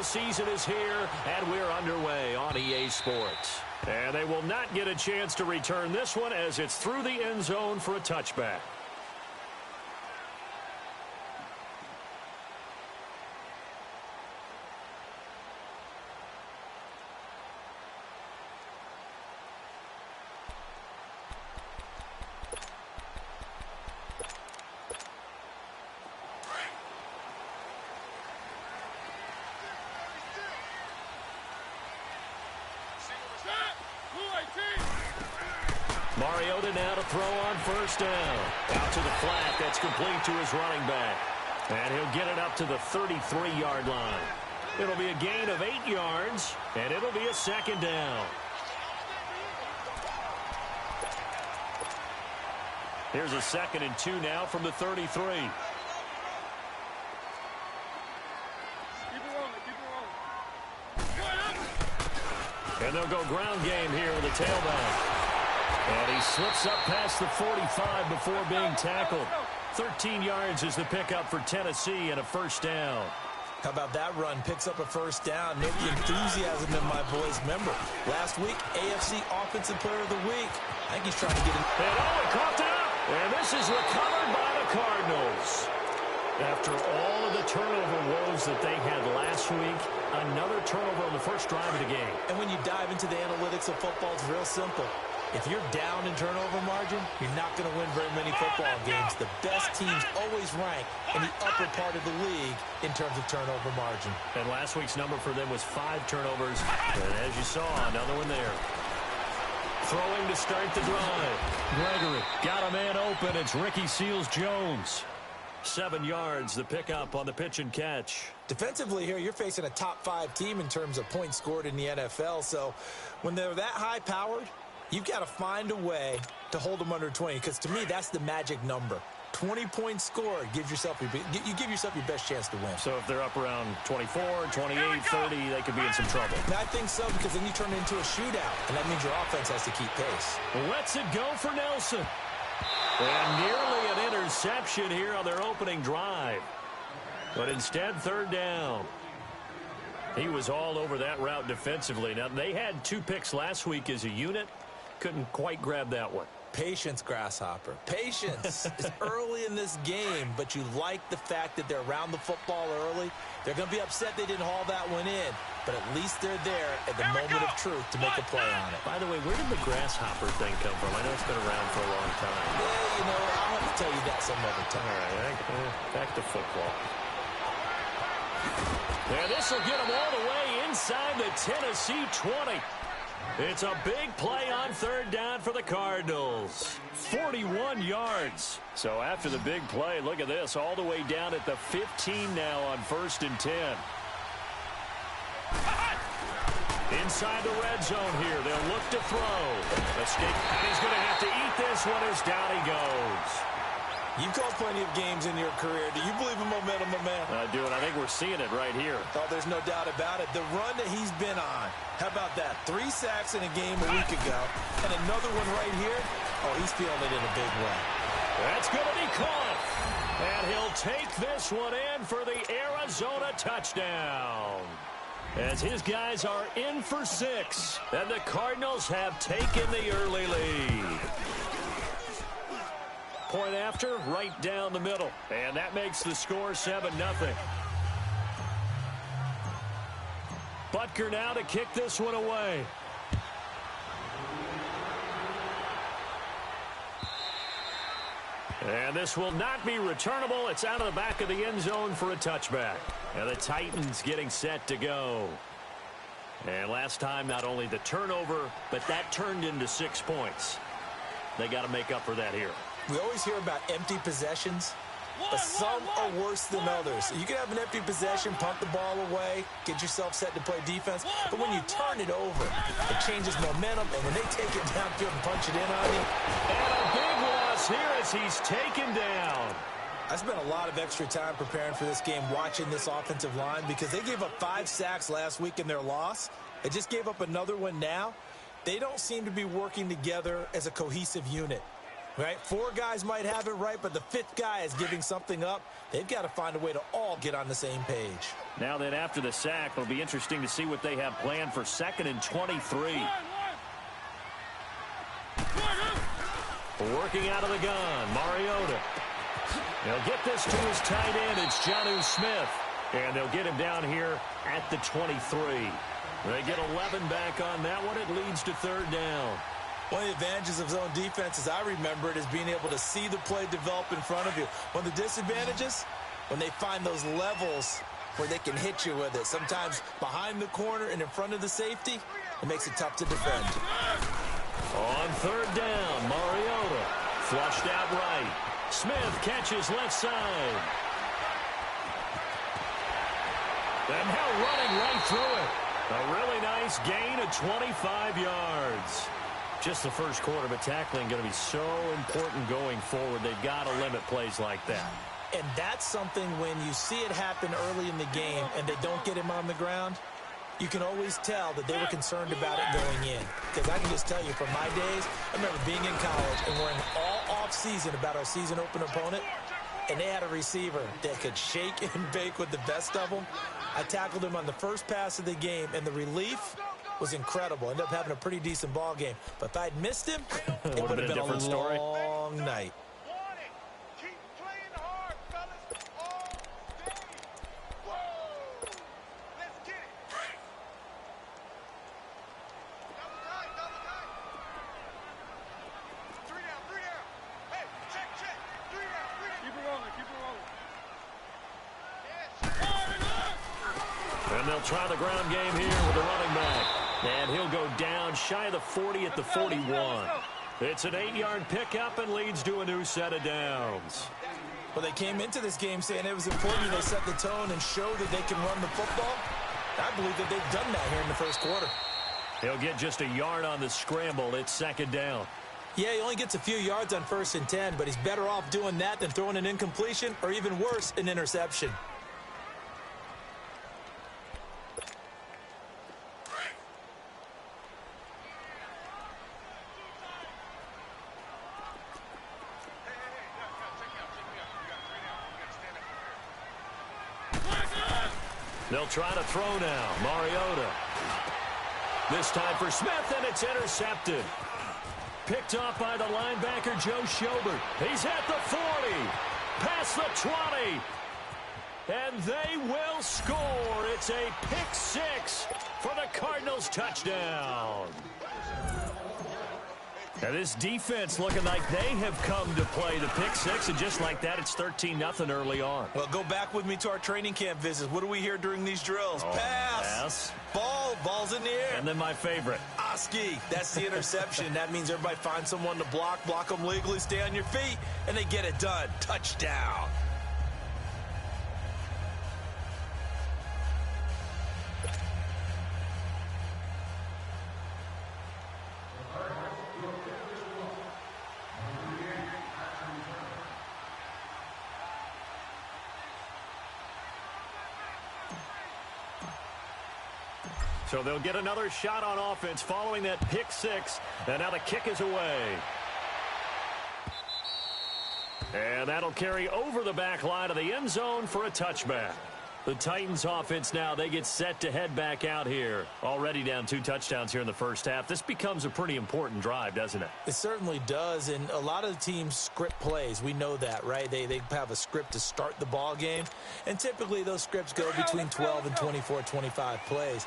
football season is here, and we're underway on EA Sports. And they will not get a chance to return this one as it's through the end zone for a touchback. Mariota now to throw on first down. Out to the flat. That's complete to his running back. And he'll get it up to the 33-yard line. It'll be a gain of 8 yards, and it'll be a second down. Here's a 2nd and 2 now from the 33. And they'll go ground game here with a tailback. And he slips up past the 45 before being tackled. 13 yards is the pickup for Tennessee and a first down. How about that run? Picks up a first down. Note the enthusiasm in my voice. Remember, last week, AFC Offensive Player of the Week. I think he's trying to get in. And he coughed it up. And this is recovered by the Cardinals. After all of the turnover woes that they had last week, another turnover on the first drive of the game. And when you dive into the analytics of football, it's real simple. If you're down in turnover margin, you're not going to win very many football games. The best teams always rank in the upper part of the league in terms of turnover margin. And last week's number for them was 5 turnovers. And as you saw, another one there. Throwing to start the drive. Gregory got a man open. It's Ricky Seals-Jones. 7 yards, the pickup on the pitch and catch. Defensively here, you're facing a top 5 team in terms of points scored in the NFL. So when they're that high-powered, you've got to find a way to hold them under 20, because to me, that's the magic number. 20 points scored, you give yourself your best chance to win. So if they're up around 24, 28, 30, they could be in some trouble. And I think so, because then you turn it into a shootout, and that means your offense has to keep pace. Lets it go for Nelson. And nearly an interception here on their opening drive. But instead, 3rd down. He was all over that route defensively. Now, they had 2 picks last week as a unit. Couldn't quite grab that one. Patience, Grasshopper. Patience. It's early in this game, but you like the fact that they're around the football early. They're going to be upset they didn't haul that one in, but at least they're there at the moment of truth to make a play on it. By the way, where did the Grasshopper thing come from? I know it's been around for a long time. Yeah, you know, I'll have to tell you that some other time. All right, back to football. Yeah, this will get them all the way inside the Tennessee 20. It's a big play on 3rd down for the Cardinals. 41 yards. So after the big play, look at this, all the way down at the 15 now on 1st and 10. Inside the red zone here, they'll look to throw. Escape, and he's going to have to eat this one as down he goes. You've called plenty of games in your career. Do you believe in momentum, my man? I do, and I think we're seeing it right here. Oh, there's no doubt about it. The run that he's been on. How about that? 3 sacks in a game a week ago, and another one right here. Oh, he's feeling it in a big way. That's going to be caught. And he'll take this one in for the Arizona touchdown. As his guys are in for 6, and the Cardinals have taken the early lead. Point after, right down the middle. And that makes the score 7-0. Butker now to kick this one away. And this will not be returnable. It's out of the back of the end zone for a touchback. And the Titans getting set to go. And last time, not only the turnover, but that turned into 6 points. They got to make up for that here. We always hear about empty possessions, but some are worse than others. You can have an empty possession, punt the ball away, get yourself set to play defense, but when you turn it over, it changes momentum, and when they take it downfield and punch it in on you. And a big loss here as he's taken down. I spent a lot of extra time preparing for this game, watching this offensive line, because they gave up 5 sacks last week in their loss. They just gave up another one now. They don't seem to be working together as a cohesive unit. Right? 4 guys might have it right, but the 5th guy is giving something up. They've got to find a way to all get on the same page. Now then, after the sack, it'll be interesting to see what they have planned for 2nd and 23. Working out of the gun, Mariota. They'll get this to his tight end. It's Jonnu Smith. And they'll get him down here at the 23. They get 11 back on that one. It leads to 3rd down. One of the advantages of zone defense, as I remember it, is being able to see the play develop in front of you. One of the disadvantages, when they find those levels where they can hit you with it. Sometimes behind the corner and in front of the safety, it makes it tough to defend. On 3rd down, Mariota flushed out right. Smith catches left side. And now running right through it. A really nice gain of 25 yards. Just the first quarter, but tackling going to be so important going forward. They've got to limit plays like that. And that's something when you see it happen early in the game and they don't get him on the ground, you can always tell that they were concerned about it going in. Because I can just tell you from my days, I remember being in college and worrying all off-season about our season open opponent, and they had a receiver that could shake and bake with the best of them. I tackled him on the first pass of the game, and the relief was incredible. Ended up having a pretty decent ball game. But if I'd missed him, it would have been a different story. Long night. And they'll try the ground game here with the running back. And he'll go down shy of the 40 at the 41. It's an 8-yard pickup and leads to a new set of downs. Well, they came into this game saying it was important they set the tone and show that they can run the football. I believe that they've done that here in the first quarter. He'll get just a yard on the scramble. It's 2nd down. Yeah, he only gets a few yards on 1st and 10, but he's better off doing that than throwing an incompletion or even worse, an interception. They'll try to throw now. Mariota. This time for Smith, and it's intercepted. Picked off by the linebacker, Joe Schobert. He's at the 40. Past the 20. And they will score. It's a pick 6 for the Cardinals touchdown. Now this defense looking like they have come to play the pick 6, and just like that, it's 13-0 early on. Well, go back with me to our training camp visits. What do we hear during these drills? Pass. Ball's in the air. And then my favorite. Oski. That's the interception. That means everybody finds someone to block them legally, stay on your feet, and they get it done. Touchdown. So they'll get another shot on offense following that pick 6. And now the kick is away. And that'll carry over the back line of the end zone for a touchback. The Titans offense now, they get set to head back out here. Already down 2 touchdowns here in the first half. This becomes a pretty important drive, doesn't it? It certainly does, and a lot of the teams script plays. We know that, right? They have a script to start the ball game, and typically those scripts go between 12 and 24, 25 plays.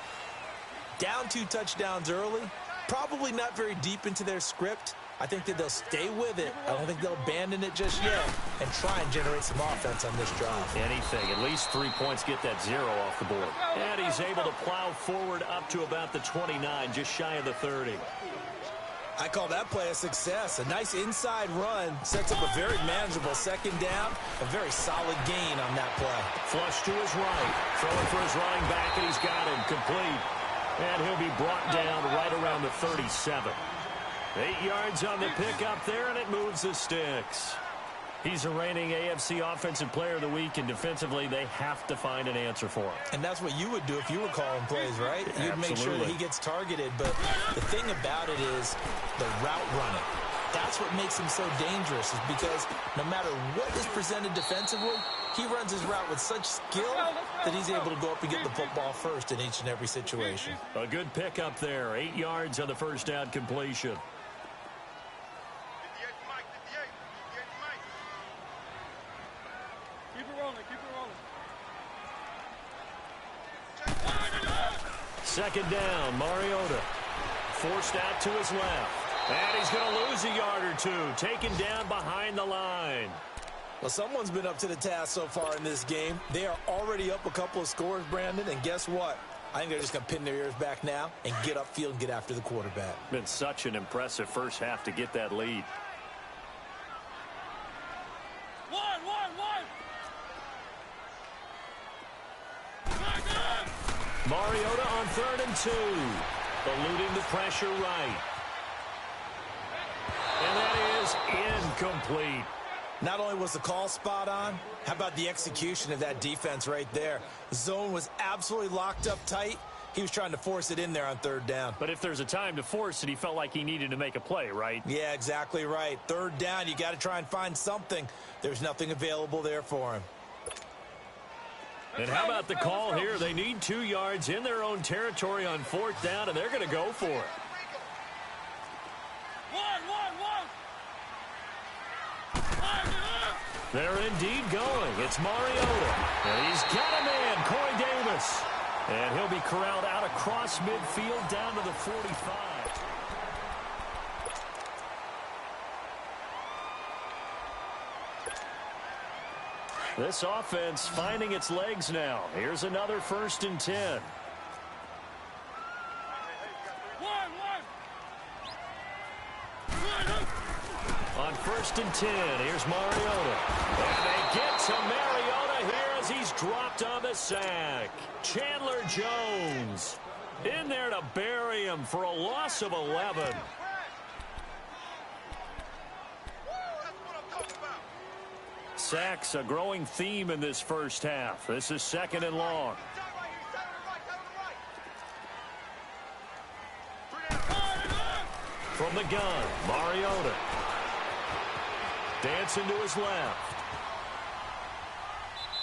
Down 2 touchdowns early, probably not very deep into their script. I think that they'll stay with it. I don't think they'll abandon it just yet and try and generate some offense on this drive. Anything. At least 3 points, get that 0 off the board. And he's able to plow forward up to about the 29, just shy of the 30. I call that play a success. A nice inside run sets up a very manageable 2nd down. A very solid gain on that play. Flush to his right. Throwing for his running back, and he's got him complete. And he'll be brought down right around the 37. 8 yards on the pickup there, and it moves the sticks. He's a reigning AFC Offensive Player of the Week, and defensively, they have to find an answer for him. And that's what you would do if you were calling plays, right? You'd Absolutely. make sure that he gets targeted. But the thing about it is the route running. That's what makes him so dangerous, is because no matter what is presented defensively, he runs his route with such skill that he's able to go up and get the football first in each and every situation. A good pickup there. 8 yards on the first down completion. Keep it rolling, keep it rolling. Second down, Mariota. Forced out to his left. And he's going to lose a yard or two. Taken down behind the line. Well, someone's been up to the task so far in this game. They are already up a couple of scores, Brandon, and guess what? I think they're just going to pin their ears back now and get upfield and get after the quarterback. Been such an impressive first half to get that lead. One. Mariota on 3rd and 2. Eluding the pressure right. And that is incomplete. Not only was the call spot on, how about the execution of that defense right there? The zone was absolutely locked up tight. He was trying to force it in there on 3rd down. But if there's a time to force it, he felt like he needed to make a play, right? Yeah, exactly right. 3rd down, you got to try and find something. There's nothing available there for him. And how about the call here? They need 2 yards in their own territory on 4th down, and they're going to go for it. They're indeed going. It's Mariota. And he's got a man, Corey Davis. And he'll be corralled out across midfield down to the 45. This offense finding its legs now. Here's another 1st and 10. On 1st and 10, here's Mariota. And they get to Mariota here as he's dropped on the sack. Chandler Jones in there to bury him for a loss of 11. Sacks, a growing theme in this first half. This is 2nd and long. From the gun, Mariota. Dancing to his left.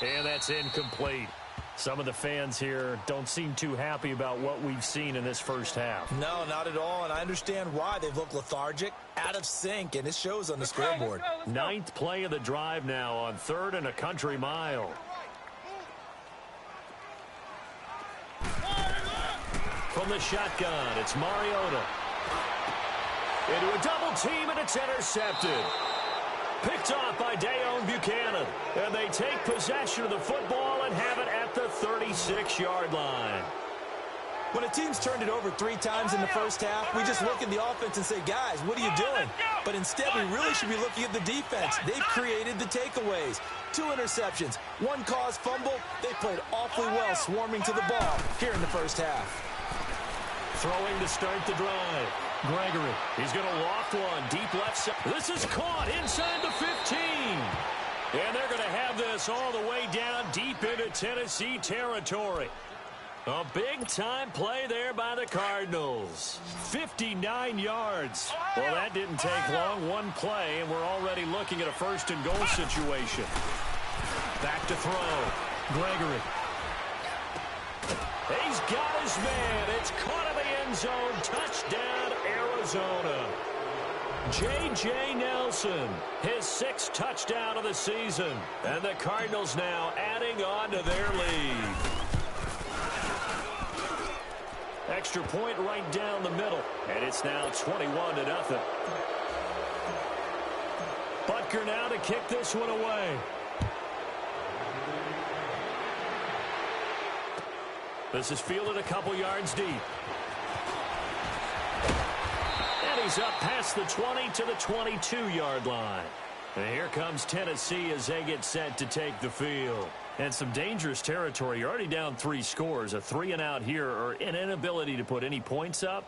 And that's incomplete. Some of the fans here don't seem too happy about what we've seen in this first half. No, not at all, and I understand why. They've looked lethargic, out of sync, and it shows on the scoreboard. 9th play of the drive now on 3rd and a country mile. From the shotgun, it's Mariota. Into a double team, and it's intercepted. Picked off by Dayon Buchanan. And they take possession of the football and have it at the 36-yard line. When a team's turned it over 3 times in the first half, we just look at the offense and say, guys, what are you doing? But instead, we really should be looking at the defense. They've created the takeaways. 2 interceptions, 1 caused fumble. They played awfully well swarming to the ball here in the first half. Throwing to start the drive. Gregory, he's going to loft one deep left side. This is caught inside the 15. And they're going to have this all the way down deep into Tennessee territory. A big-time play there by the Cardinals. 59 yards. Well, that didn't take long. 1 play, and we're already looking at a 1st and goal situation. Back to throw. Gregory. He's got his man. It's caught in the end zone. Touchdown, Arizona. J.J. Nelson, his 6th touchdown of the season. And the Cardinals now adding on to their lead. Extra point right down the middle. And it's now 21-0. Butker now to kick this one away. This is fielded a couple yards deep. And he's up past the 20 to the 22-yard line. And here comes Tennessee as they get set to take the field. And some dangerous territory. You're already down 3 scores. A 3-and-out here, or an inability to put any points up.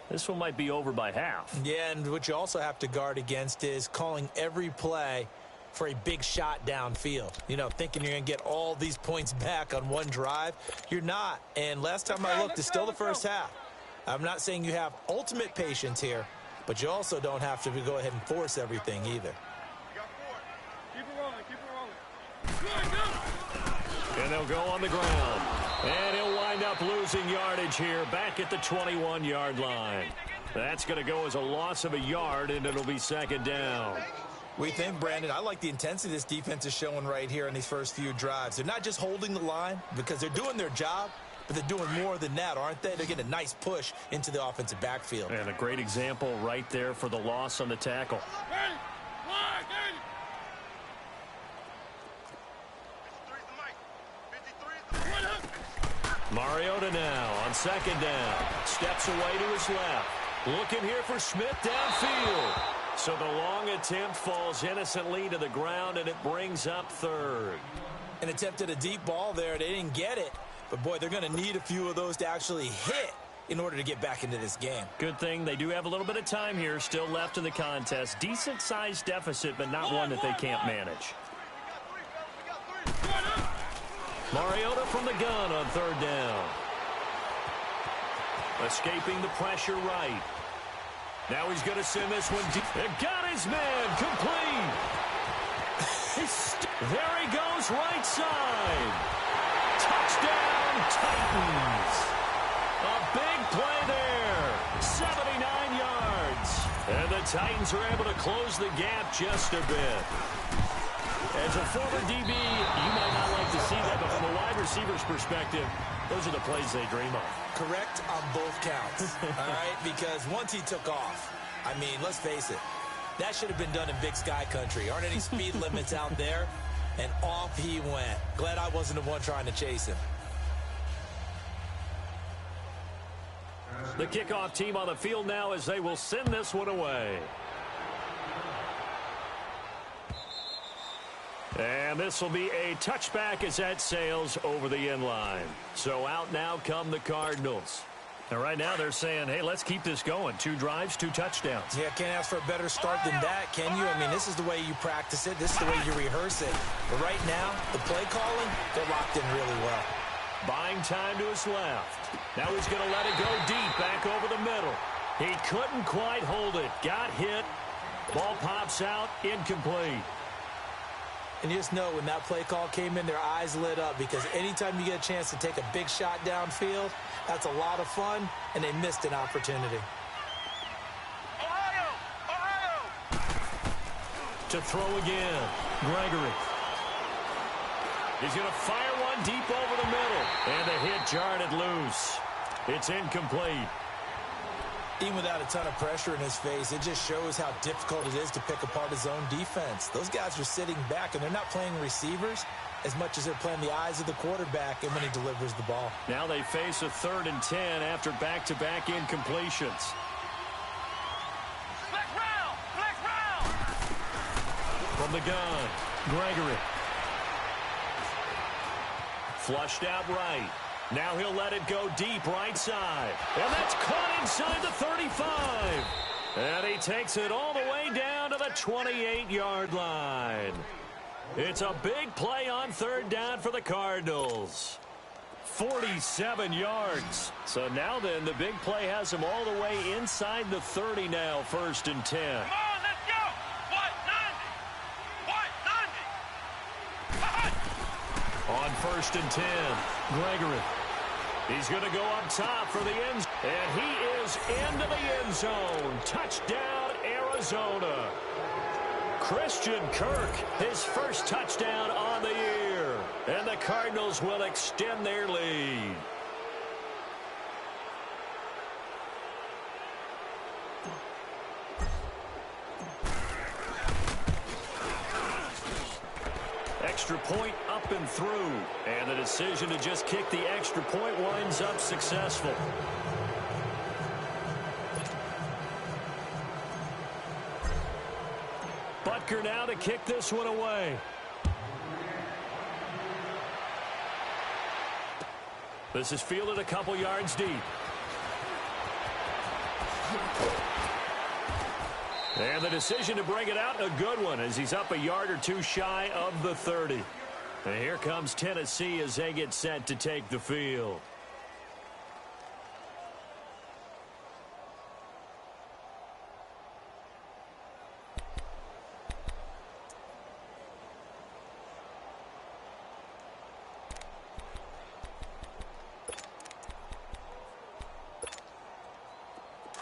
This one might be over by half. Yeah, and what you also have to guard against is calling every play for a big shot downfield. You know, thinking you're going to get all these points back on one drive. You're not. And last time I looked, it's still the first half. I'm not saying you have ultimate patience here, but you also don't have to go ahead and force everything either. Keep it rolling, keep it rolling. Good, good. And they'll go on the ground. And he'll wind up losing yardage here back at the 21-yard line. That's going to go as a loss of a yard, and it'll be second down. We think, Brandon, I like the intensity this defense is showing right here in these first few drives. They're not just holding the line because they're doing their job, but they're doing more than that, aren't they? They're getting a nice push into the offensive backfield. And a great example right there for the loss on the tackle. Mariota now on second down. Steps away to his left. Looking here for Smith downfield. So the long attempt falls innocently to the ground, and it brings up third. An attempt at a deep ball there. They didn't get it. But, boy, they're going to need a few of those to actually hit in order to get back into this game. Good thing they do have a little bit of time here still left in the contest. Decent-sized deficit, but not one that they can't manage. Mariota from the gun on third down. Escaping the pressure right. Now he's going to send this one deep. And got his man complete. There he goes right side. Touchdown Titans. A big play there. 79 yards. And the Titans are able to close the gap just a bit. As a former DB, you might not like to see that, but from a wide receiver's perspective, those are the plays they dream of. Correct on both counts, all right? Because once he took off, I mean, let's face it, that should have been done in Big Sky country. Aren't any speed limits out there? And off he went. Glad I wasn't the one trying to chase him. The kickoff team on the field now as they will send this one away. And this will be a touchback as that sails over the end line. So out now come the Cardinals. And right now they're saying, hey, let's keep this going. 2 drives, 2 touchdowns. Yeah, can't ask for a better start than that, can you? I mean, this is the way you practice it. This is the way you rehearse it. But right now, the play calling, they're locked in really well. Buying time to his left. Now he's going to let it go deep back over the middle. He couldn't quite hold it. Got hit. Ball pops out. Incomplete. And you just know when that play call came in, their eyes lit up because anytime you get a chance to take a big shot downfield, that's a lot of fun, and they missed an opportunity. To throw again, Gregory. He's going to fire one deep over the middle, and the hit jarred it loose. It's incomplete. Even without a ton of pressure in his face, it just shows how difficult it is to pick apart his own defense. Those guys are sitting back, and they're not playing receivers as much as they're playing the eyes of the quarterback and when he delivers the ball. Now they face a 3rd and 10 after back-to-back incompletions. From the gun, Gregory. Flushed out right. Now he'll let it go deep right side. And that's caught inside the 35. And he takes it all the way down to the 28-yard line. It's a big play on 3rd down for the Cardinals. 47 yards. So now then, the big play has him all the way inside the 30 now, 1st and 10. Come on, let's go. What, 90? On 1st and 10, Gregory. He's going to go up top for the end zone. And he is into the end zone. Touchdown, Arizona. Christian Kirk, his first touchdown on the year. And the Cardinals will extend their lead. Extra point up and through. And the decision to just kick the extra point winds up successful. Butker now to kick this one away. This is fielded a couple yards deep. And the decision to bring it out, a good one, as he's up a yard or two shy of the 30. And here comes Tennessee as they get set to take the field.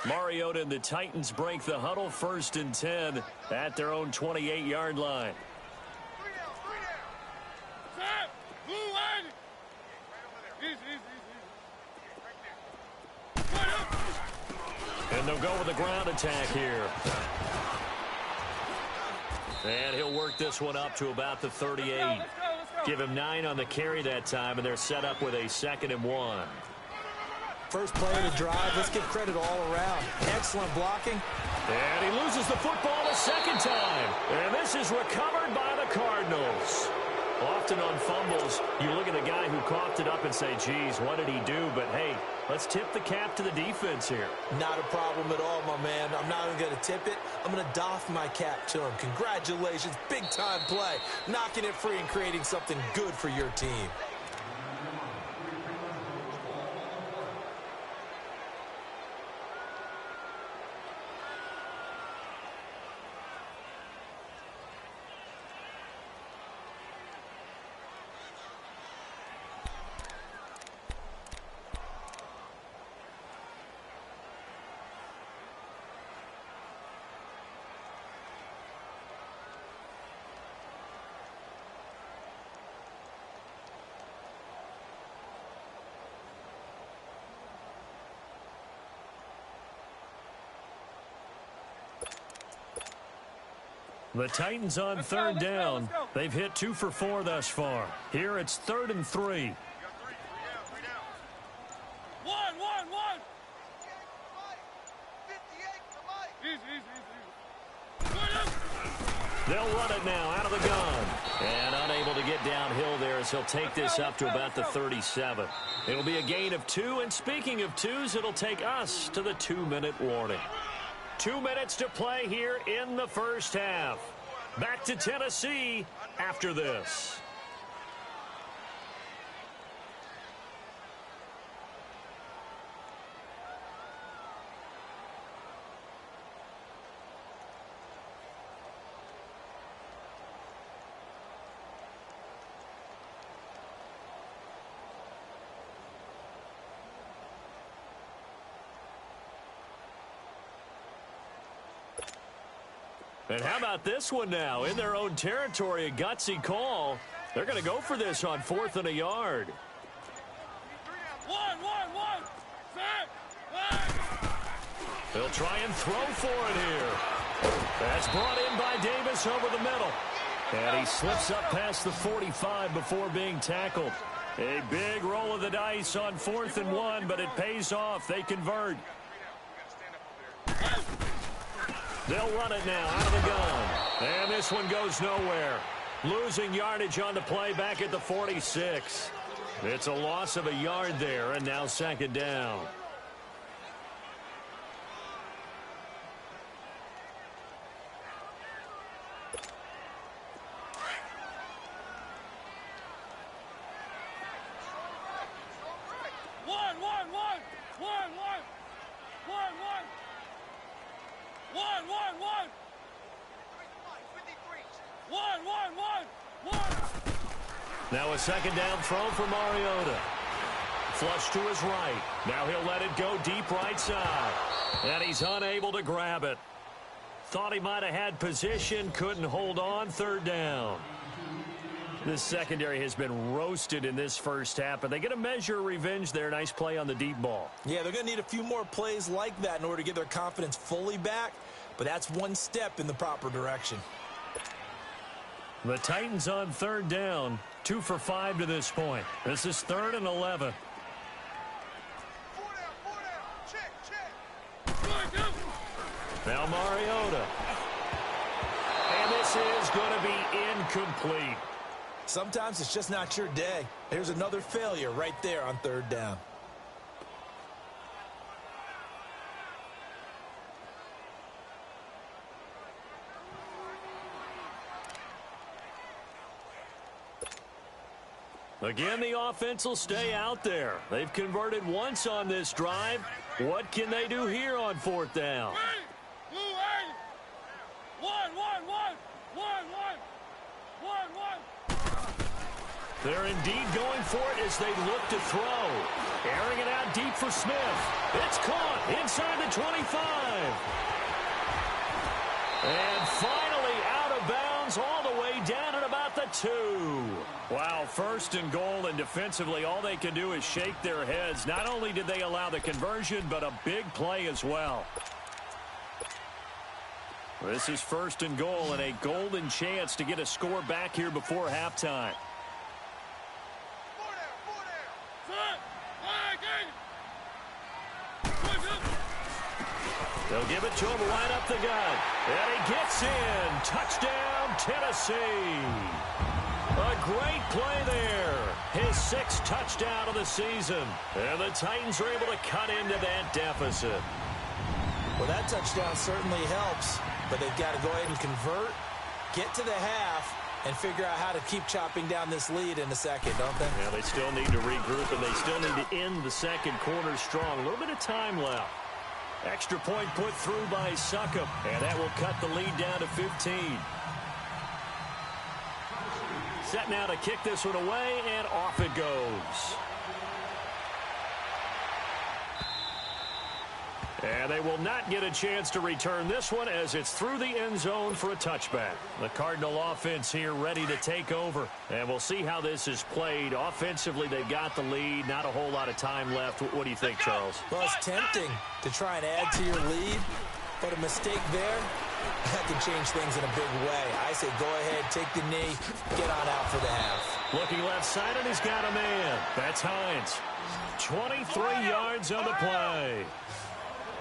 Mariota and the Titans break the huddle, 1st and 10 at their own 28-yard line. And they'll go with the ground attack here. And he'll work this one up to about the 38. Give him 9 on the carry that time, and they're set up with a 2nd and 1. First play of the drive. Let's give credit all around. Excellent blocking. And he loses the football a 2nd time. And this is recovered by the Cardinals. Often on fumbles, you look at the guy who coughed it up and say, geez, what did he do? But, hey, let's tip the cap to the defense here. Not a problem at all, my man. I'm not even going to tip it. I'm going to doff my cap to him. Congratulations. Big-time play. Knocking it free and creating something good for your team. The Titans on 3rd down. They've hit 2 for 4 thus far. Here it's 3rd and 3. One. They'll run it now out of the gun. And unable to get downhill there as he'll take this up to about the 37. It'll be a gain of 2. And speaking of 2s, it'll take us to the 2-minute warning. 2 minutes to play here in the first half. Back to Tennessee after this. And how about this one now? In their own territory, a gutsy call. They're going to go for this on 4th and a yard. One. They'll try and throw for it here. That's brought in by Davis over the middle. And he slips up past the 45 before being tackled. A big roll of the dice on 4th and 1, but it pays off. They convert. They'll run it now out of the gun. And this one goes nowhere. Losing yardage on the play back at the 46. It's a loss of a yard there, and now 2nd down. Now a 2nd down throw for Mariota. Flush to his right. Now he'll let it go deep right side. And he's unable to grab it. Thought he might have had position. Couldn't hold on. 3rd down. This secondary has been roasted in this first half, but they get a measure of revenge there. Nice play on the deep ball. Yeah, they're going to need a few more plays like that in order to get their confidence fully back, but that's one step in the proper direction. The Titans on 3rd down. 2 for 5 to this point. This is 3rd and 11. Now Mariota. And this is going to be incomplete. Sometimes it's just not your day. There's another failure right there on 3rd down. Again, the offense will stay out there. They've converted once on this drive. What can they do here on 4th down? They're indeed going for it as they look to throw. Airing it out deep for Smith. It's caught inside the 25. And finally out of bounds all the way down at about the 2. Wow, first and goal, and defensively all they can do is shake their heads. Not only did they allow the conversion, but a big play as well. This is first and goal and a golden chance to get a score back here before halftime. They'll give it to him right up the gut. And he gets in. Touchdown, Tennessee. A great play there. His 6th touchdown of the season. And the Titans are able to cut into that deficit. Well, that touchdown certainly helps, but they've got to go ahead and convert, get to the half, and figure out how to keep chopping down this lead in the second, don't they? Yeah, they still need to regroup, and they still need to end the second quarter strong. A little bit of time left. Extra point put through by Succop, and that will cut the lead down to 15. Set now to kick this one away, and off it goes. And they will not get a chance to return this one as it's through the end zone for a touchback. The Cardinal offense here ready to take over. And we'll see how this is played. Offensively, they've got the lead. Not a whole lot of time left. What do you think, Charles? Well, it's tempting to try and add to your lead, but a mistake there, that can change things in a big way. I say go ahead, take the knee, get on out for the half. Looking left side, and he's got a man. That's Hines. 23 yards on the play.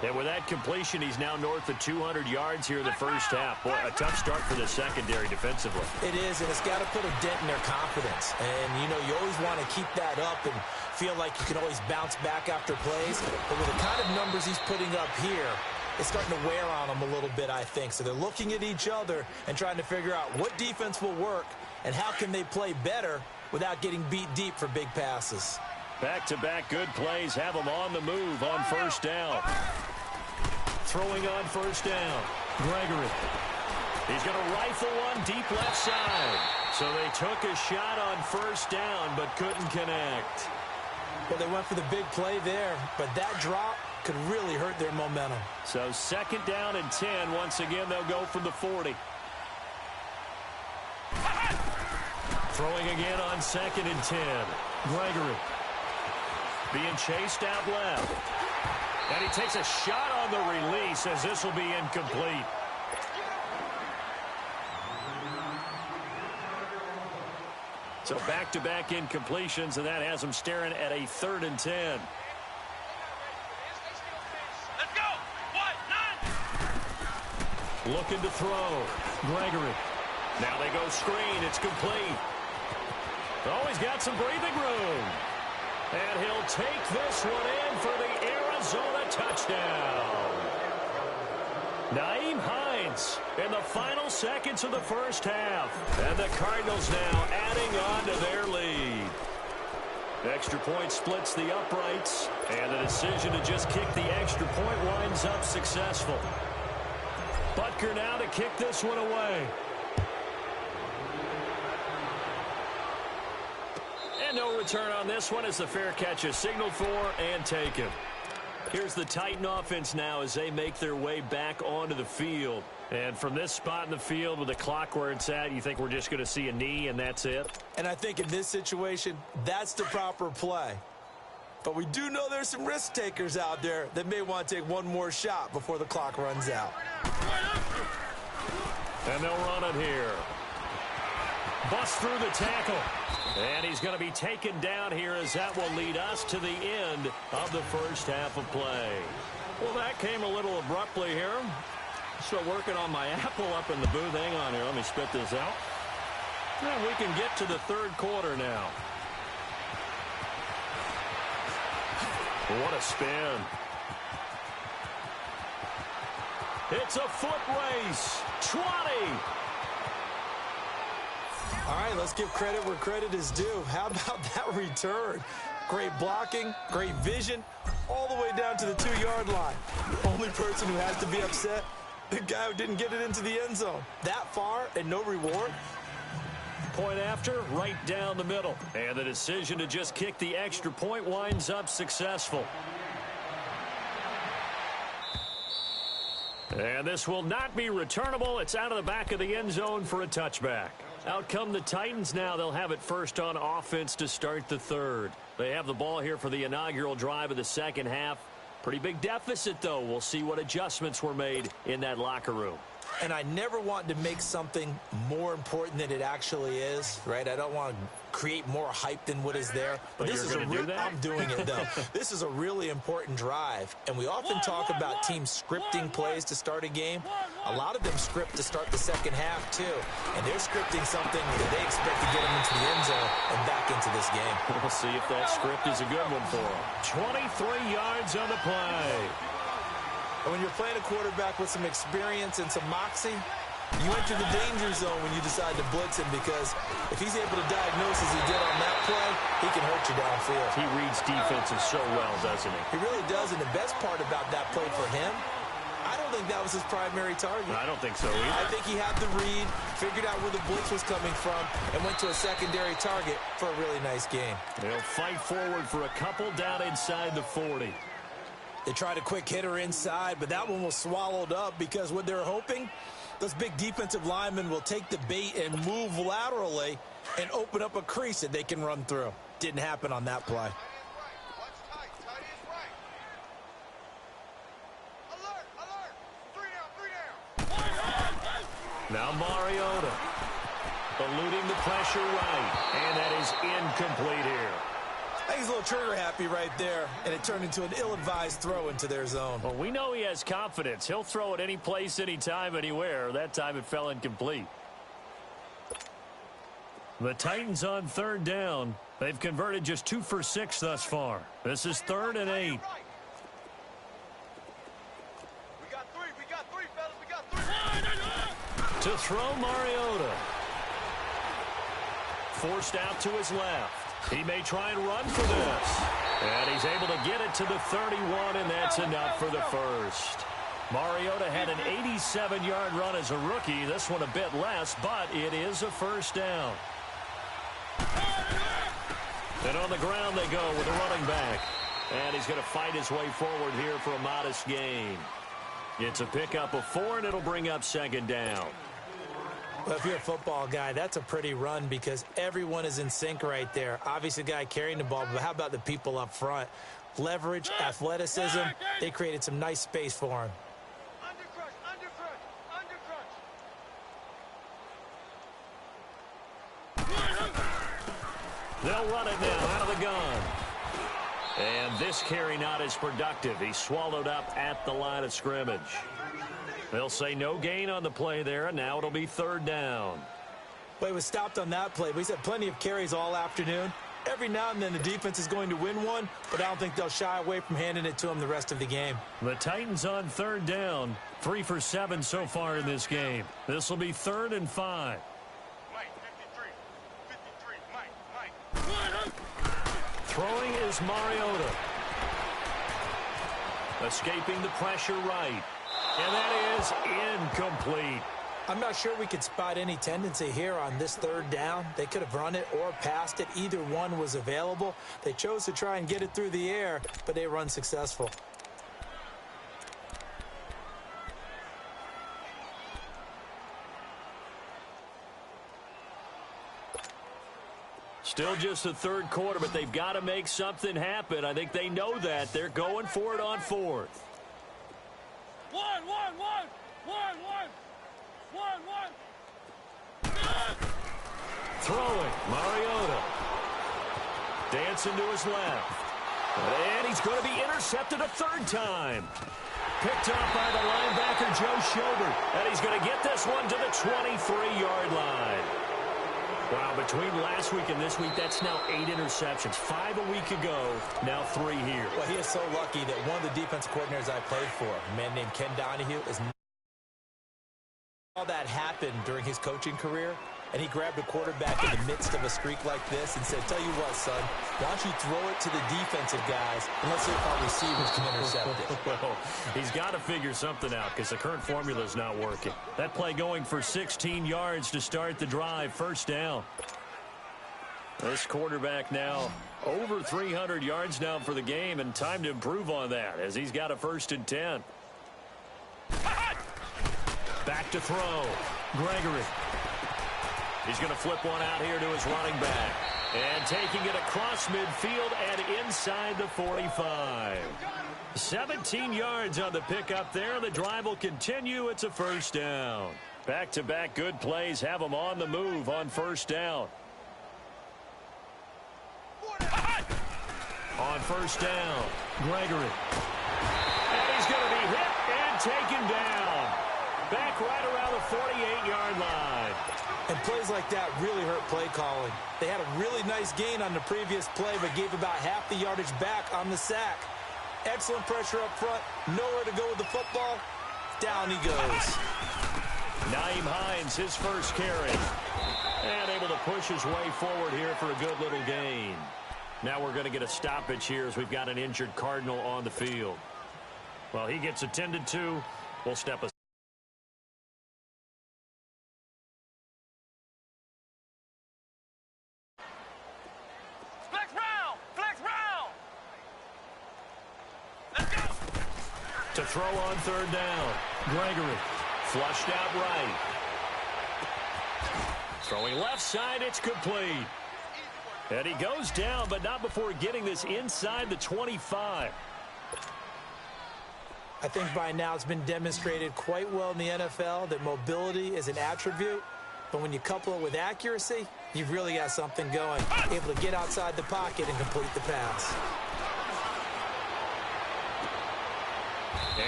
And with that completion, he's now north of 200 yards here in the first half. Boy, a tough start for the secondary defensively. It is, and it's got to put a dent in their confidence. And, you know, you always want to keep that up and feel like you can always bounce back after plays. But with the kind of numbers he's putting up here, it's starting to wear on them a little bit, I think. So they're looking at each other and trying to figure out what defense will work and how can they play better without getting beat deep for big passes. Back-to-back good plays have them on the move on first down. Throwing on first down, Gregory. He's going to rifle one deep left side. So they took a shot on first down but couldn't connect. Well, they went for the big play there, but that drop could really hurt their momentum. So second down and 10. Once again, they'll go from the 40. Throwing again on second and 10. Gregory being chased out left. And he takes a shot on the release as this will be incomplete. So back-to-back incompletions, and that has him staring at a 3rd and 10. Let's go. 1-9. Looking to throw. Gregory. Now they go screen. It's complete. Oh, he's got some breathing room. And he'll take this one in for the Arizona touchdown. Nyheim Hines in the final seconds of the first half. And the Cardinals now adding on to their lead. Extra point splits the uprights. And the decision to just kick the extra point winds up successful. Butker now to kick this one away. No return on this one as the fair catch is signaled for and taken. Here's the Titan offense now as they make their way back onto the field. And from this spot in the field with the clock where it's at, you think we're just going to see a knee and that's it? And I think in this situation, that's the proper play. But we do know there's some risk takers out there that may want to take one more shot before the clock runs out. And they'll run it here. Bust through the tackle. And he's going to be taken down here as that will lead us to the end of the first half of play. Well, that came a little abruptly here. Still working on my apple up in the booth. Hang on here. Let me spit this out. And we can get to the third quarter now. What a spin. It's a foot race. 20. All right, let's give credit where credit is due. How about that return? Great blocking, great vision, all the way down to the 2-yard line. Only person who has to be upset, the guy who didn't get it into the end zone. That far and no reward? point after, right down the middle. And the decision to just kick the extra point winds up successful. And this will not be returnable. It's out of the back of the end zone for a touchback. Out come the Titans now. They'll have it first on offense to start the third. They have the ball here for the inaugural drive of the second half. Pretty big deficit, though. We'll see what adjustments were made in that locker room. And I never want to make something more important than it actually is, right? I don't want to create more hype than what is there. But this is I'm doing it, though. This is a really important drive. And we often talk about teams scripting plays to start a game. A lot of them script to start the second half, too. And they're scripting something that they expect to get them into the end zone and back into this game. We'll see if that script is a good one for them. 23 yards on the play. And when you're playing a quarterback with some experience and some moxie, you enter the danger zone when you decide to blitz him, because if he's able to diagnose as he did on that play, he can hurt you downfield. He reads defenses so well, doesn't he? He really does, and the best part about that play for him, I don't think that was his primary target. I don't think so either. I think he had the read, figured out where the blitz was coming from, and went to a secondary target for a really nice game. They'll fight forward for a couple down inside the 40. They tried a quick hitter inside, but that one was swallowed up because what they're hoping, those big defensive linemen will take the bait and move laterally and open up a crease that they can run through. Didn't happen on that play. Now Mariota eluding the pressure right, and that is incomplete here. I think he's a little trigger happy right there, and it turned into an ill-advised throw into their zone. Well, we know he has confidence. He'll throw it any place, anytime, anywhere. That time it fell incomplete. The Titans on third down. They've converted just 2 for 6 thus far. This is 3rd and 8. We got three, fellas. We got 3. To throw Mariota. Forced out to his left. He may try and run for this. And he's able to get it to the 31, and that's enough for the first. Mariota had an 87-yard run as a rookie. This one a bit less, but it is a first down. And on the ground they go with a running back. And he's going to fight his way forward here for a modest gain. It's a pickup of 4, and it'll bring up 2nd down. Well, if you're a football guy, that's a pretty run because everyone is in sync right there. Obviously, the guy carrying the ball, but how about the people up front? Leverage, athleticism, they created some nice space for him. They'll run it now out of the gun. And this carry not as productive. He's swallowed up at the line of scrimmage. They'll say no gain on the play there, and now it'll be 3rd down. Well, he was stopped on that play, but he's had plenty of carries all afternoon. Every now and then the defense is going to win one, but I don't think they'll shy away from handing it to him the rest of the game. The Titans on 3rd down, 3 for 7 so far in this game. This will be 3rd and 5. Mike, 53, Mike. Throwing is Mariota. Escaping the pressure right. And that is incomplete. I'm not sure we could spot any tendency here on this 3rd down. They could have run it or passed it. Either one was available. They chose to try and get it through the air, but they were unsuccessful. Still just the 3rd quarter, but they've got to make something happen. I think they know that. They're going for it on 4th. One. Throwing, Mariota. Dancing to his left. And he's going to be intercepted a 3rd time. Picked up by the linebacker, Joe Schobert. And he's going to get this one to the 23-yard line. Wow, between last week and this week, that's now 8 interceptions. 5 a week ago, now 3 here. Well, he is so lucky that one of the defensive coordinators I played for, a man named Ken Donahue, is all that happened during his coaching career. and he grabbed a quarterback in the midst of a streak like this and said, tell you what, son, why don't you throw it to the defensive guys and let's see if our receivers can intercept it. Well, he's got to figure something out because the current formula is not working. That play going for 16 yards to start the drive, first down. This quarterback now over 300 yards now for the game, and time to improve on that as he's got a 1st and 10. Back to throw. Gregory. He's going to flip one out here to his running back. And taking it across midfield and inside the 45. 17 yards on the pickup there. The drive will continue. It's a 1st down. Back-to-back good plays have them on the move on 1st down. On 1st down, Gregory. And he's going to be hit and taken down. Back right around the 48-yard line. And plays like that really hurt play calling. They had a really nice gain on the previous play, but gave about half the yardage back on the sack. Excellent pressure up front. Nowhere to go with the football. Down he goes. Nyheim Hines, his first carry. And able to push his way forward here for a good little gain. Now we're going to get a stoppage here as we've got an injured Cardinal on the field. Well, he gets attended to. We'll step aside. Flex round. Let's go. To throw on 3rd down. Gregory flushed out right. Throwing left side, it's complete. And he goes down, but not before getting this inside the 25. I think by now it's been demonstrated quite well in the NFL that mobility is an attribute. But when you couple it with accuracy, you've really got something going. Able to get outside the pocket and complete the pass.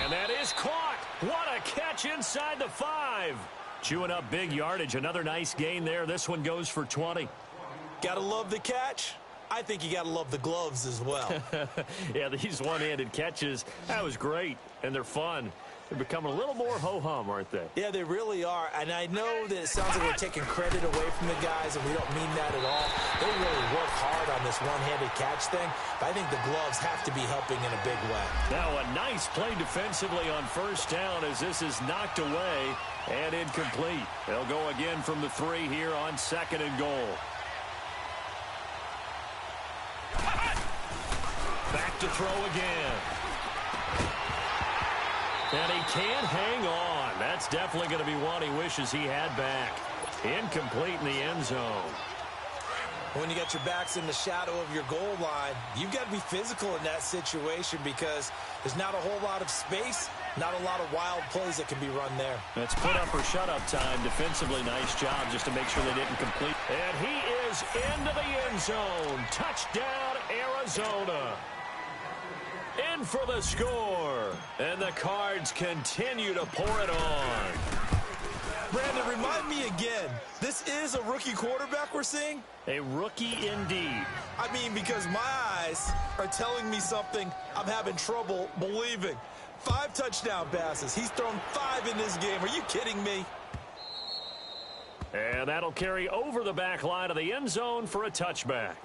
And that is caught. What a catch inside the 5. Chewing up big yardage. Another nice gain there. This one goes for 20. Gotta love the catch. I think you gotta love the gloves as well. Yeah, these one-handed catches, that was great, and they're fun. They're becoming a little more ho-hum, aren't they? Yeah, they really are. And I know that it sounds like we're taking credit away from the guys, and we don't mean that at all. They really work hard on this one-handed catch thing, but I think the gloves have to be helping in a big way. Now a nice play defensively on 1st down as this is knocked away and incomplete. They'll go again from the 3 here on 2nd and goal. Back to throw again. And he can't hang on. That's definitely going to be one he wishes he had back. Incomplete in the end zone. When you got your backs in the shadow of your goal line, you've got to be physical in that situation because there's not a whole lot of space, not a lot of wild plays that can be run there. That's put up or shut up time. Defensively, nice job just to make sure they didn't complete. And he is into the end zone. Touchdown, Arizona. In for the score. And the Cards continue to pour it on. Brandon, remind me again, this is a rookie quarterback we're seeing? A rookie indeed. I mean, because my eyes are telling me something I'm having trouble believing. 5 touchdown passes. He's thrown 5 in this game. Are you kidding me? And that'll carry over the back line of the end zone for a touchback.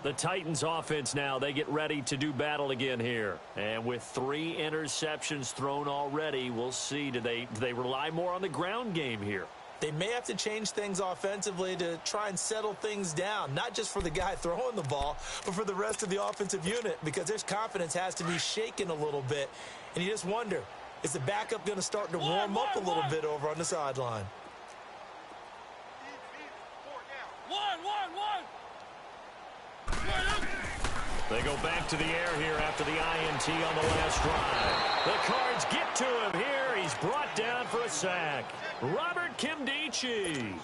The Titans offense now, they get ready to do battle again here. And with 3 interceptions thrown already, we'll see. Do they rely more on the ground game here? They may have to change things offensively to try and settle things down, not just for the guy throwing the ball, but for the rest of the offensive unit, because their confidence has to be shaken a little bit. And you just wonder, is the backup going to start to warm up a little bit over on the sideline? They go back to the air here after the INT on the last drive. The Cards get to him here. He's brought down for a sack. Robert Kimdichie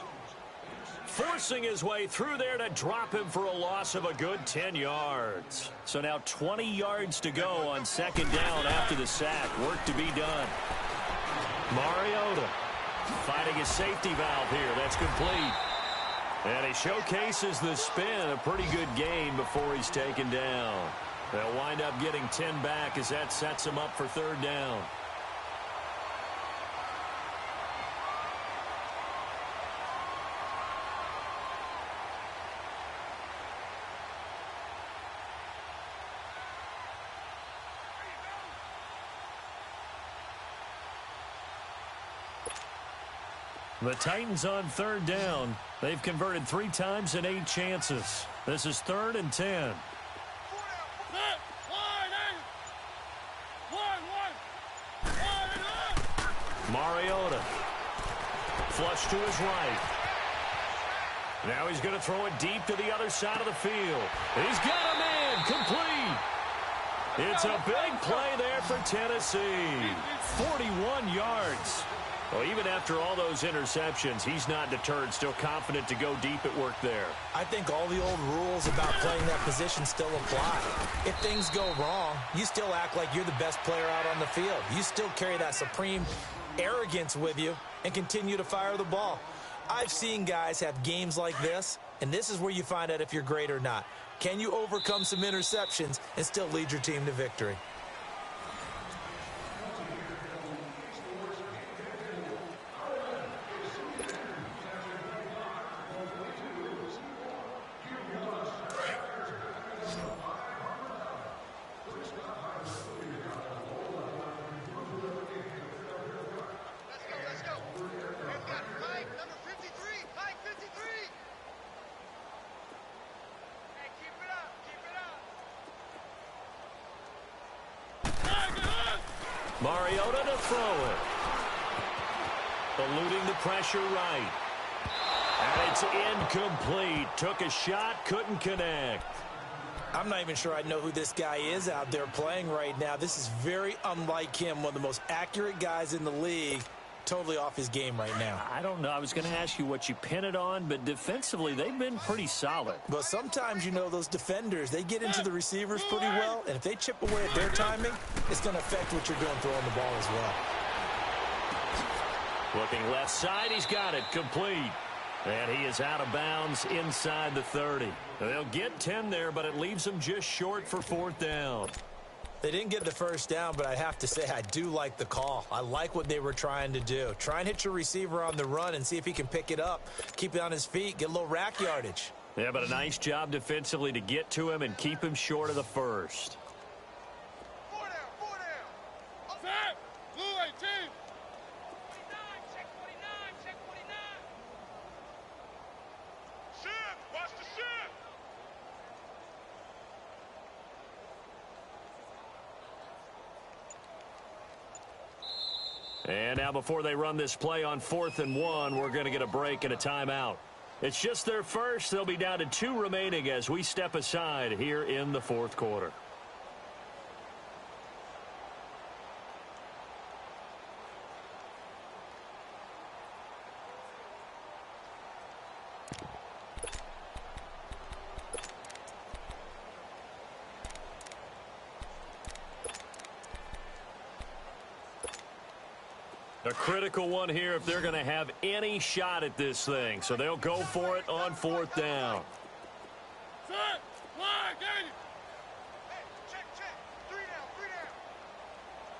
forcing his way through there to drop him for a loss of a good 10 yards. So now 20 yards to go on 2nd down after the sack. Work to be done. Mariota finding his safety valve here. That's complete. And he showcases the spin, a pretty good gain before he's taken down. They'll wind up getting 10 back as that sets him up for 3rd down. The Titans on third down. They've converted 3 times in 8 chances. This is 3rd and 10. Mariota. Flush to his right. Now he's going to throw it deep to the other side of the field. He's got a man. Complete. It's a big play there for Tennessee. 41 yards. Well, even after all those interceptions, he's not deterred, still confident to go deep at work there. I think all the old rules about playing that position still apply. If things go wrong, you still act like you're the best player out on the field. You still carry that supreme arrogance with you and continue to fire the ball. I've seen guys have games like this, and this is where you find out if you're great or not. Can you overcome some interceptions and still lead your team to victory? Mariota to throw it. Eluding the pressure right. And it's incomplete. Took a shot, couldn't connect. I'm not even sure I know who this guy is out there playing right now. This is very unlike him, one of the most accurate guys in the league. Totally off his game right now. I don't know. I was going to ask you what you pin it on, but defensively, they've been pretty solid. But sometimes, you know, those defenders, they get into the receivers pretty well, and if they chip away at their timing, it's going to affect what you're doing throwing the ball as well. Looking left side, he's got it. Complete. And he is out of bounds inside the 30. They'll get 10 there, but it leaves them just short for 4th down. They didn't get the first down, but I have to say I do like the call. I like what they were trying to do. Try and hit your receiver on the run and see if he can pick it up. Keep it on his feet, get a little rack yardage. Yeah, but a nice job defensively to get to him and keep him short of the first. 4 down, 4 down. Set. Blue 18. 49, check 49, check 49. Shift, watch the shift. And now before they run this play on 4th and 1, we're going to get a break and a timeout. It's just their first. They'll be down to 2 remaining as we step aside here in the 4th quarter. A critical one here if they're going to have any shot at this thing. So they'll go for it on 4th down. Set. Flag, Hey, check, check. 3 down, 3 down.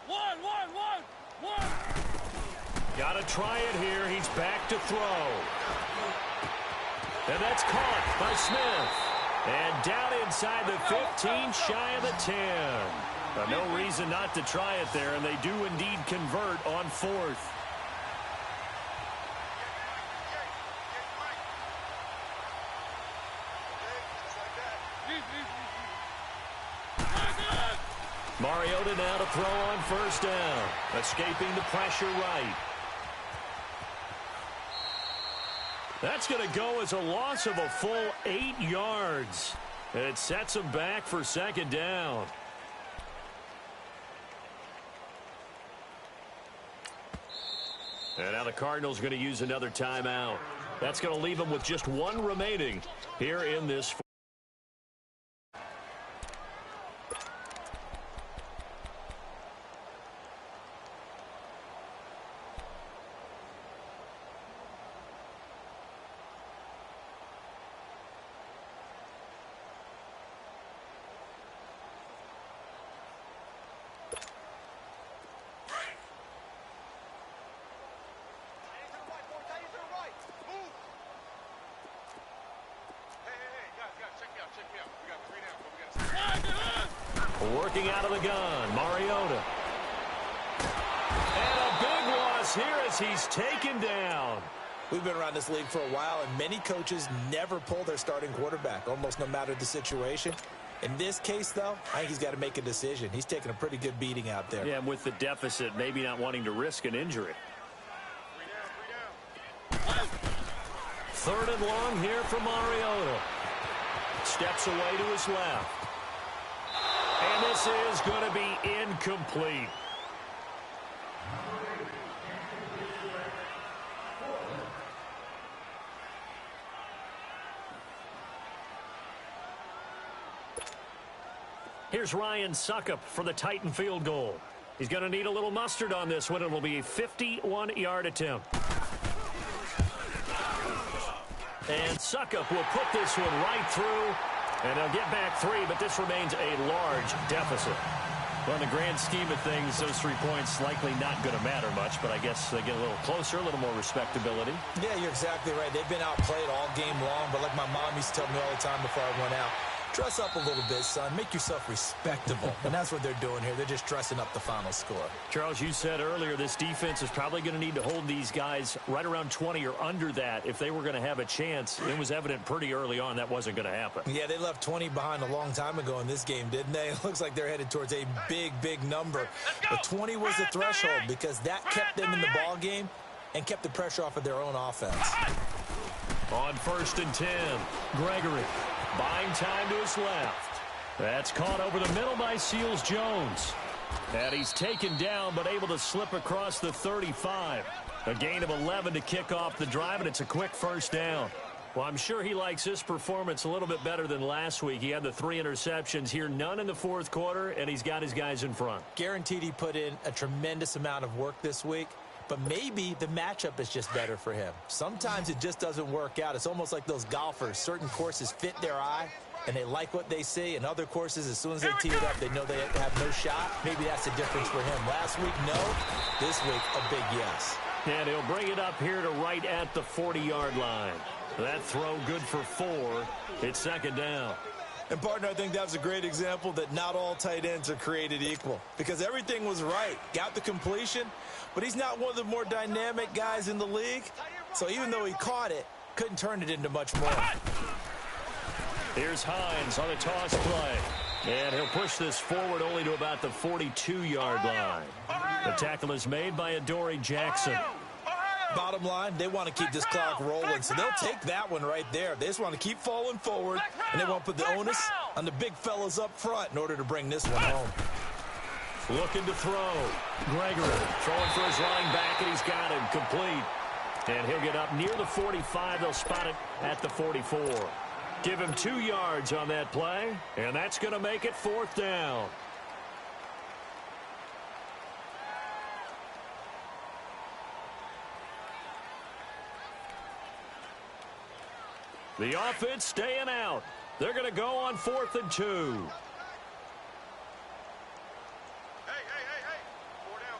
1. Got to try it here. He's back to throw. And that's caught by Smith. And down inside the 15, shy of the 10. No reason not to try it there, and they do indeed convert on 4th. Mariota now to throw on 1st down, escaping the pressure right. That's going to go as a loss of a full 8 yards. And it sets him back for 2nd down. And now the Cardinals going to use another timeout. That's going to leave them with just 1 remaining here in this. Working out of the gun, Mariota. And a big loss here as he's taken down. We've been around this league for a while, and many coaches never pull their starting quarterback, almost no matter the situation. In this case, though, I think he's got to make a decision. He's taking a pretty good beating out there. Yeah, and with the deficit, maybe not wanting to risk an injury. 3rd and long here for Mariota. Steps away to his left. And this is going to be incomplete. Here's Ryan Suckup for the Titan field goal. He's going to need a little mustard on this one. It'll be a 51-yard attempt. And Suckup will put this one right through, and they'll get back 3, but this remains a large deficit. Well, in the grand scheme of things, those 3 points likely not going to matter much, but I guess they get a little closer, a little more respectability. Yeah, you're exactly right. They've been outplayed all game long, but like my mom used to tell me all the time before I went out, dress up a little bit, son. Make yourself respectable. And that's what they're doing here. They're just dressing up the final score. Charles, you said earlier this defense is probably going to need to hold these guys right around 20 or under that if they were going to have a chance. It was evident pretty early on that wasn't going to happen. Yeah, they left 20 behind a long time ago in this game, didn't they? It looks like they're headed towards a big, big number. But 20 was the threshold because that kept them in the ball game and kept the pressure off of their own offense. On 1st and 10, Gregory. Buying time to his left. That's caught over the middle by Seals-Jones. And he's taken down, but able to slip across the 35. A gain of 11 to kick off the drive, and it's a quick 1st down. Well, I'm sure he likes this performance a little bit better than last week. He had the 3 interceptions here, none in the 4th quarter, and he's got his guys in front. Guaranteed he put in a tremendous amount of work this week. But maybe the matchup is just better for him. Sometimes it just doesn't work out. It's almost like those golfers. Certain courses fit their eye, and they like what they see. And other courses, as soon as they tee it up, they know they have no shot. Maybe that's the difference for him. Last week, no. This week, a big yes. And he'll bring it up here to right at the 40-yard line. That throw good for 4. It's 2nd down. And, partner, I think that was a great example that not all tight ends are created equal. Because everything was right. Got the completion, but he's not one of the more dynamic guys in the league. So even though he caught it, couldn't turn it into much more. Here's Hines on a toss play. And he'll push this forward only to about the 42-yard line. The tackle is made by Adoree Jackson. Bottom line, they want to keep this clock rolling, so they'll take that one right there. They just want to keep falling forward, and they want to put the onus on the big fellas up front in order to bring this one home. Looking to throw. Gregory throwing for his running back, and he's got him complete. And he'll get up near the 45. They'll spot it at the 44. Give him 2 yards on that play, and that's going to make it 4th down. The offense staying out. They're going to go on 4th and 2. Hey. 4 down.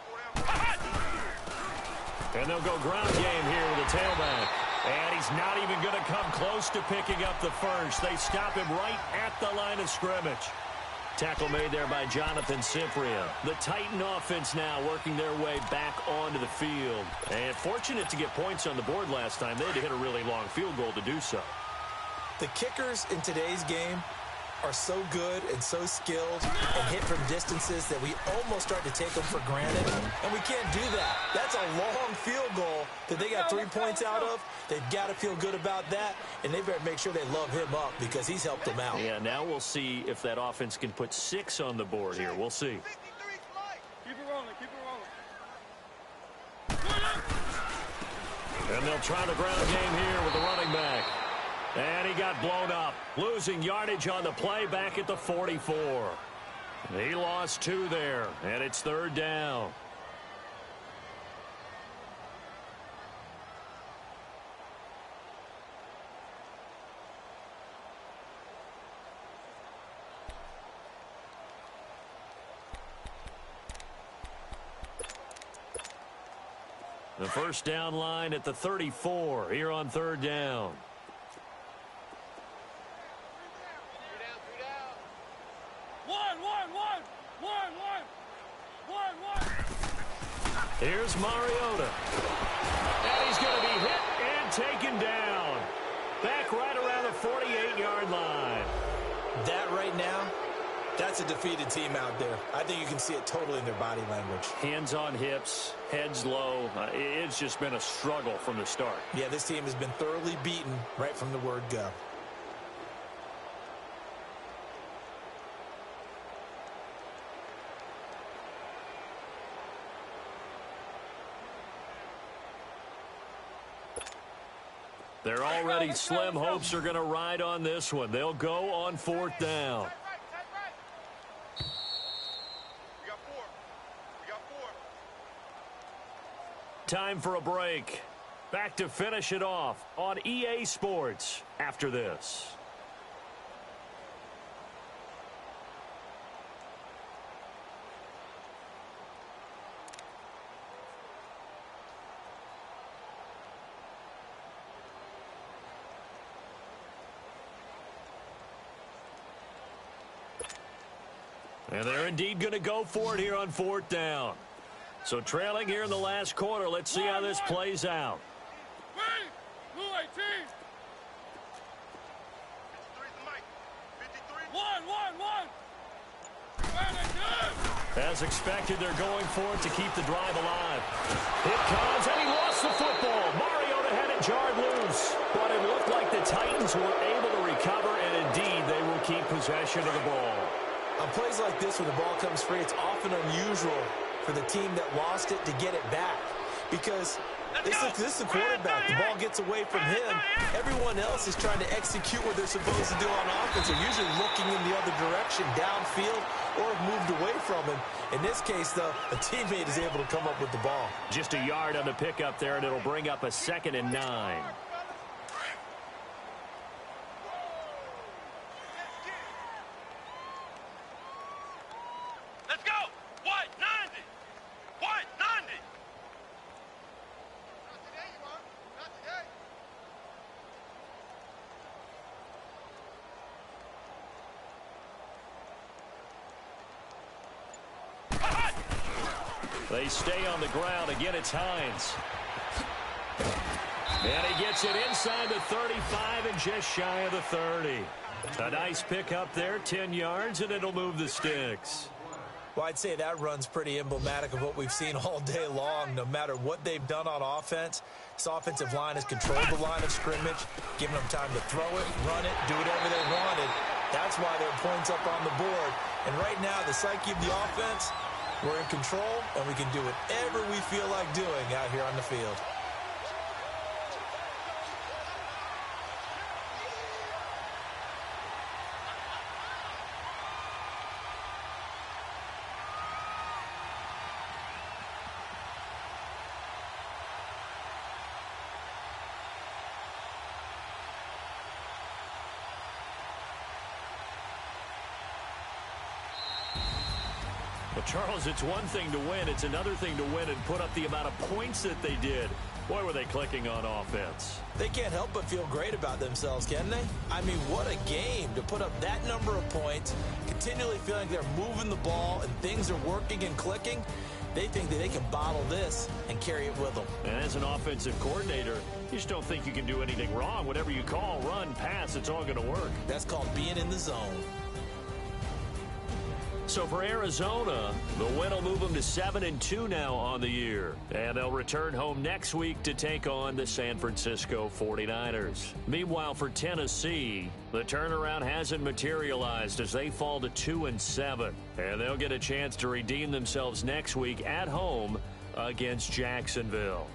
And they'll go ground game here with a tailback. And he's not even going to come close to picking up the first. They stop him right at the line of scrimmage. Tackle made there by Jonathan Cyprien. The Titan offense now working their way back onto the field. And fortunate to get points on the board last time. They had to hit a really long field goal to do so. The kickers in today's game are so good and so skilled and hit from distances that we almost start to take them for granted, and we can't do that. That's a long field goal that they got 3 points out of. They've got to feel good about that, and they better make sure they love him up because he's helped them out. Yeah, now we'll see if that offense can put 6 on the board here. We'll see. Keep it rolling. And they'll try the ground game here with the running back. And he got blown up, losing yardage on the play back at the 44. He lost 2 there, and it's 3rd down. The 1st down line at the 34 here on 3rd down. Here's Mariota. And he's going to be hit and taken down. Back right around the 48-yard line. That right now, that's a defeated team out there. I think you can see it totally in their body language. Hands on hips, heads low. It's just been a struggle from the start. Yeah, this team has been thoroughly beaten right from the word go. They're already slim hopes are going to ride on this one. They'll go on 4th down. We got four. Time for a break. Back to finish it off on EA Sports after this. And they're indeed going to go for it here on 4th down. So trailing here in the last quarter. Let's see how this plays out. Blue 18. 53 the mic. 53. One. As expected, they're going for it to keep the drive alive. It comes, and he lost the football. Mariota had it jarred loose. But it looked like the Titans were able to recover, and indeed, they will keep possession of the ball. On plays like this, when the ball comes free, it's often unusual for the team that lost it to get it back. Because this is the quarterback. The ball gets away from him. Everyone else is trying to execute what they're supposed to do on offense. They're usually looking in the other direction, downfield, or have moved away from him. In this case, though, a teammate is able to come up with the ball. Just a yard on the pickup there, and it'll bring up a 2nd and 9. They stay on the ground. Again, it's Hines. And he gets it inside the 35 and just shy of the 30. A nice pickup there, 10 yards, and it'll move the sticks. Well, I'd say that run's pretty emblematic of what we've seen all day long. No matter what they've done on offense, this offensive line has controlled the line of scrimmage, giving them time to throw it, run it, do whatever they wanted. That's why there are points up on the board. And right now, the psyche of the offense, we're in control, and we can do whatever we feel like doing out here on the field. Well, Charles, it's one thing to win. It's another thing to win and put up the amount of points that they did. Boy, were they clicking on offense. They can't help but feel great about themselves, can they? I mean, what a game to put up that number of points, continually feeling they're moving the ball and things are working and clicking. They think that they can bottle this and carry it with them. And as an offensive coordinator, you just don't think you can do anything wrong. Whatever you call, run, pass, it's all going to work. That's called being in the zone. So for Arizona, the win will move them to 7-2 now on the year. And they'll return home next week to take on the San Francisco 49ers. Meanwhile, for Tennessee, the turnaround hasn't materialized as they fall to 2-7. And they'll get a chance to redeem themselves next week at home against Jacksonville.